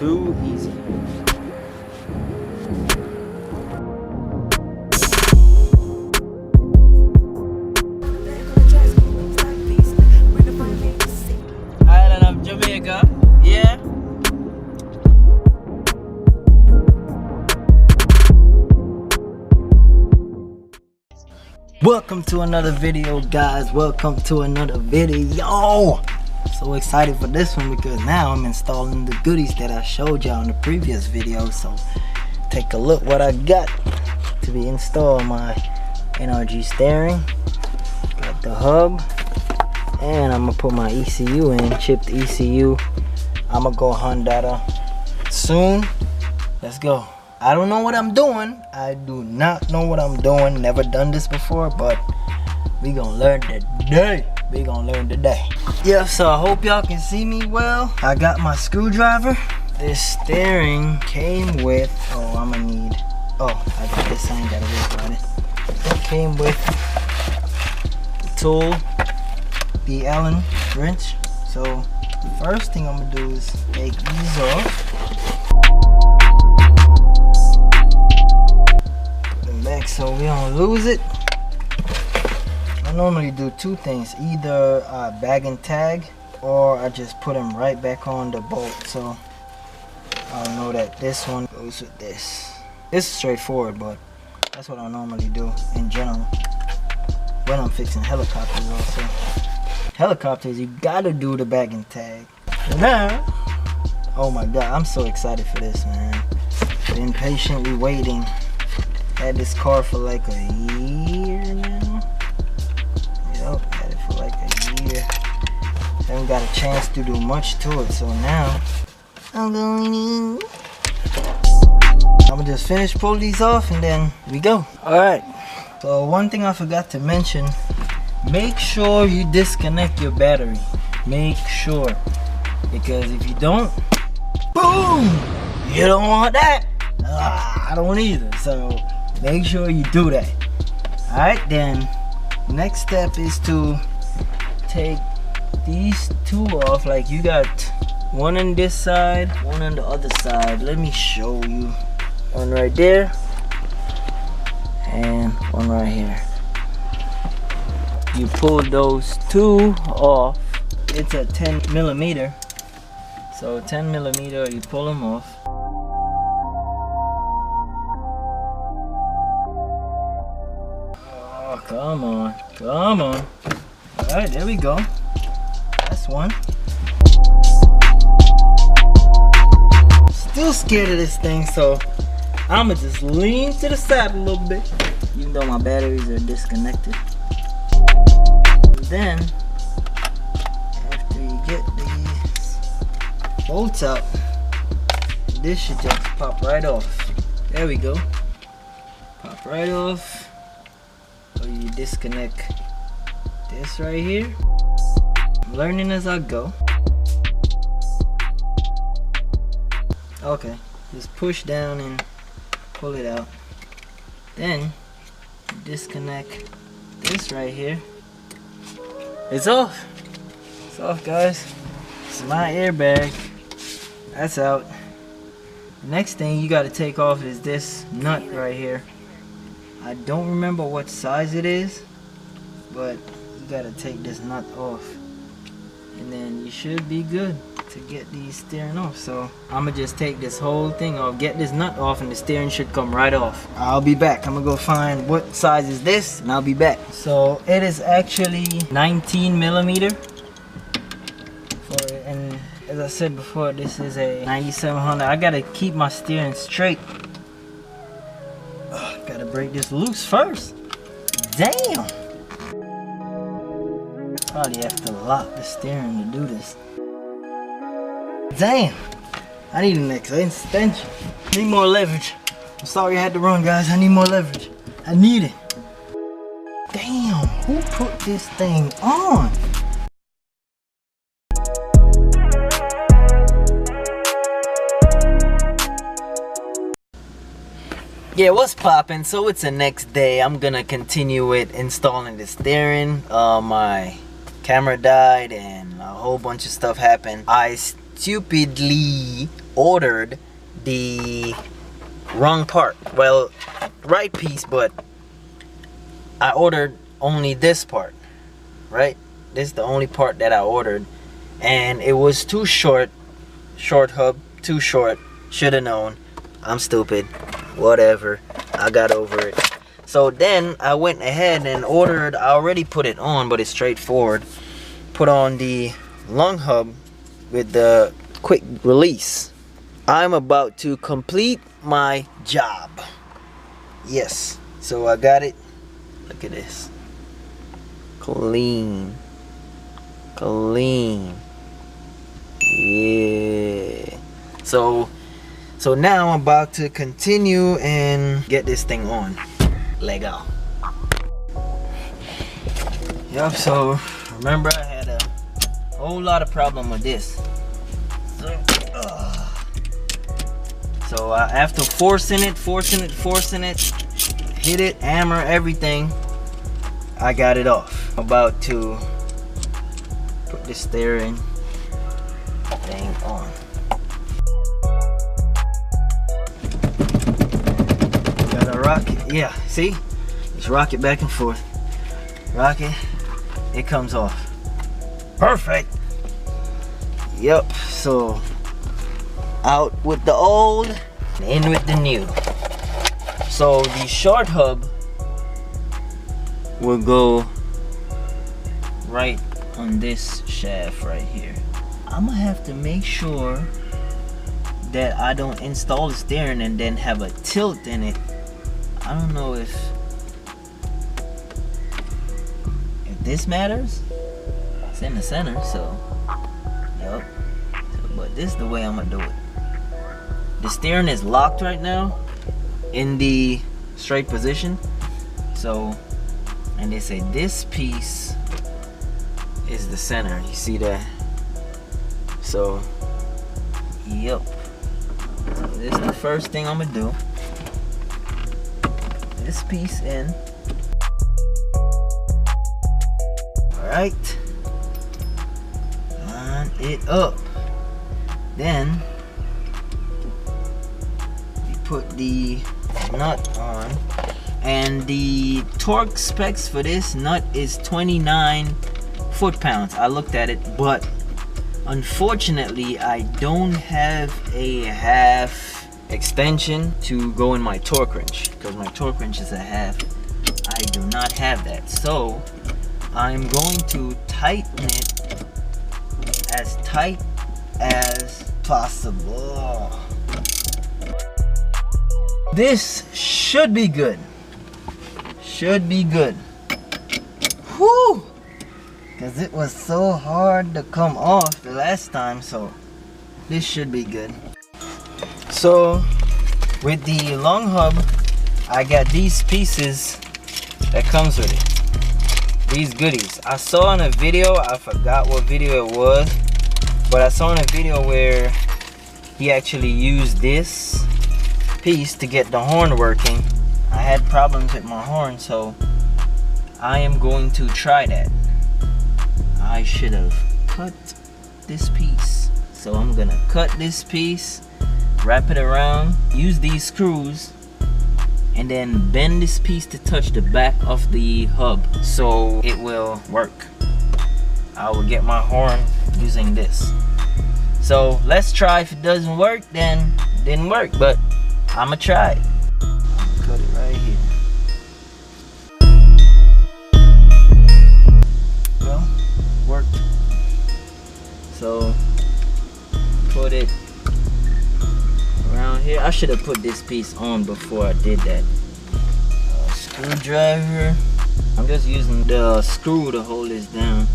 too easy. Island of Jamaica, yeah. Welcome to another video, guys. Welcome to another video. So excited for this one because now I'm installing the goodies that I showed y'all in the previous video. So take a look what I got to be installed. My NRG steering, got the hub, and I'm gonna put my ECU in, chipped ECU. I'm gonna go Honda soon. Let's go. I don't know what I'm doing. I do not know what I'm doing. Never done this before, but we gonna learn today. We gonna learn today. Yeah, so I hope y'all can see me well. I got my screwdriver. This steering came with, oh, I'm gonna need, oh, I got this, I ain't gotta worry about it. It came with the tool, the Allen wrench. So the first thing I'm gonna do is take these off. Back so we don't lose it. I normally do two things, either bag and tag, or I just put them right back on the bolt. So I know that this one goes with this. This is straightforward, but that's what I normally do in general when I'm fixing helicopters. Also, helicopters, you gotta do the bag and tag. Now, oh my god, I'm so excited for this, man. Been patiently waiting. Had this car for like a year now. Yep, had it for like a year. Haven't got a chance to do much to it, so now I'm going in. I'm gonna just finish pull these off and then we go. Alright, so one thing I forgot to mention, make sure you disconnect your battery. Make sure, because if you don't, boom, you don't want that. I don't either, so make sure you do that. Alright, then next step is to take these two off. Like, you got one on this side, one on the other side. Let me show you. One right there and one right here. You pull those two off. It's a 10 millimeter, so 10 millimeter, you pull them off. Come on, come on. Alright, there we go. That's one. Still scared of this thing, so I'ma just lean to the side a little bit, even though my batteries are disconnected. And then, after you get these bolts out, this should just pop right off. There we go. Pop right off. So you disconnect this right here. I'm learning as I go. Okay, just push down and pull it out. Then you disconnect this right here. It's off. It's off, guys. It's my airbag. That's out. Next thing you got to take off is this nut right here. I don't remember what size it is, but you gotta take this nut off, and then you should be good to get these steering off. So I'm gonna just take this whole thing off, get this nut off, and the steering should come right off. I'll be back. I'm gonna go find what size is this, and I'll be back. So it is actually 19 millimeter. And as I said before, this is a 9700. I gotta keep my steering straight. Gotta break this loose first. Damn! Probably have to lock the steering to do this. Damn! I need an extension. Need more leverage. I'm sorry I had to run, guys. I need more leverage. I need it. Damn! Who put this thing on? Yeah, what's poppin'? So it's the next day. I'm gonna continue with installing the steering. My camera died and a whole bunch of stuff happened. I stupidly ordered the wrong part. Well, right piece, but I ordered only this part, right? This is the only part that I ordered, and it was too short. Short hub, too short. Should have known. I'm stupid. Whatever. I got over it. So then I went ahead and ordered. I already put it on, but it's straightforward. Put on the long hub with the quick release. I'm about to complete my job. Yes. So I got it. Look at this. Clean. Clean. Yeah. So now I'm about to continue and get this thing on. Lego. Yup, so remember I had a whole lot of problem with this. So after forcing it, hit it, hammer, everything, I got it off. I'm about to put the steering thing on. Gotta rock it. Yeah, see? Just rock it back and forth. Rock it, it comes off. Perfect. Yep, so out with the old, in with the new. So the short hub will go right on this shaft right here. I'm gonna have to make sure that I don't install the steering and then have a tilt in it. I don't know if this matters. It's in the center, so yep. But this is the way I'm gonna do it. The steering is locked right now in the straight position. So, and they say this piece is the center. You see that? So, yep. So this is the first thing I'm gonna do. This piece in. Alright. Line it up. Then we put the nut on, and the torque specs for this nut is 29 foot-pounds. I looked at it, but unfortunately I don't have a half extension to go in my torque wrench, because my torque wrench is a half. I do not have that, so I'm going to tighten it as tight as possible. This should be good. Should be good. Whew! Because it was so hard to come off the last time, so this should be good. So with the long hub, I got these pieces that comes with it. These goodies. I saw in a video, I forgot what video it was, but I saw in a video where he actually used this piece to get the horn working. I had problems with my horn, so I am going to try that. I should have cut this piece. So I'm gonna cut this piece, wrap it around, use these screws, and then bend this piece to touch the back of the hub so it will work. I will get my horn using this. So let's try. If it doesn't work, then it didn't work, but I'ma try it. Cut it right here. Well, worked. So put it around here. I should have put this piece on before I did that. Screwdriver. I'm just using the screw to hold this down.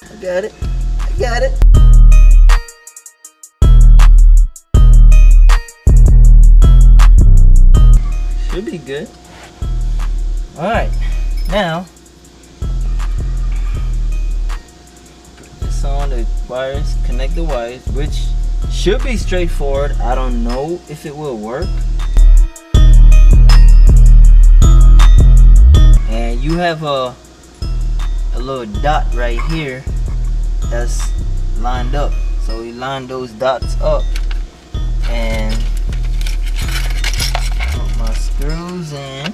I got it. I got it. Should be good. Alright, now put this on the wires, connect the wires, which should be straightforward. I don't know if it will work. And you have a little dot right here that's lined up. So we line those dots up and put my screws in.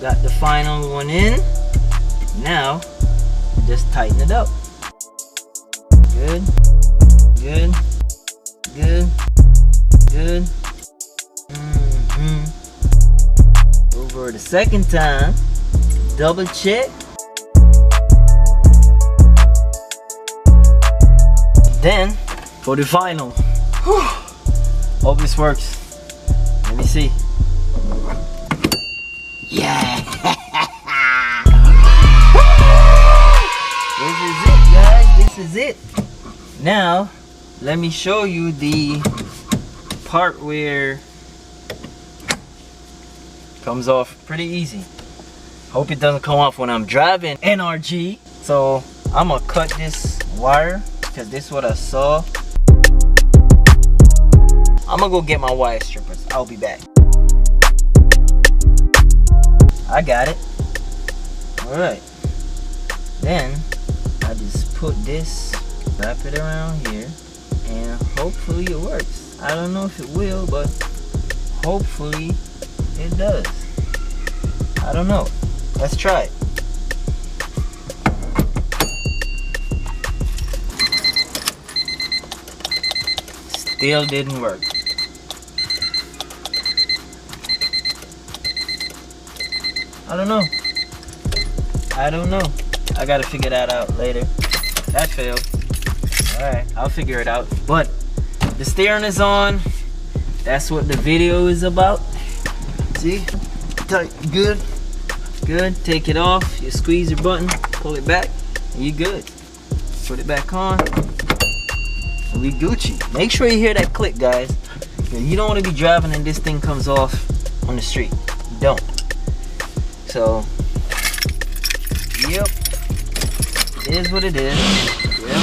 Got the final one in. Now just tighten it up. Good, good, good, good. Over the second time, double check. Then for the final. Hope this works. Let me see. Yeah. This is it, guys. This is it. Now, let me show you the part where it comes off pretty easy. Hope it doesn't come off when I'm driving NRG. So I'm gonna cut this wire because this is what I saw. I'm gonna go get my wire strippers. I'll be back. I got it. Alright. Then I just put this, wrap it around here, and hopefully it works. I don't know if it will, but hopefully it does. I don't know. Let's try it. Still didn't work. I don't know. I don't know. I gotta figure that out later. That failed. Alright, I'll figure it out. But the steering is on. That's what the video is about. See? Tight. Good. Good. Take it off. You squeeze your button, pull it back, and you good. Put it back on. And we Gucci. Make sure you hear that click, guys. You don't want to be driving and this thing comes off on the street. You don't. So, yep, it is what it is. Yep.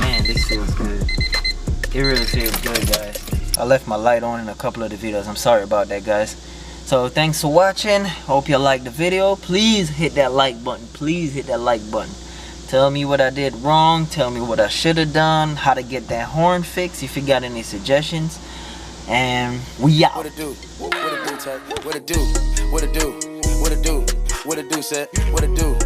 Man, this feels good. It really feels good, guys. I left my light on in a couple of the videos. I'm sorry about that, guys. So, thanks for watching. Hope you liked the video. Please hit that like button. Please hit that like button. Tell me what I did wrong. Tell me what I should have done. How to get that horn fixed. If you got any suggestions. And we out. What it do? What it do, Tech? What it do? What it do? What it do? What it do, set? What it do?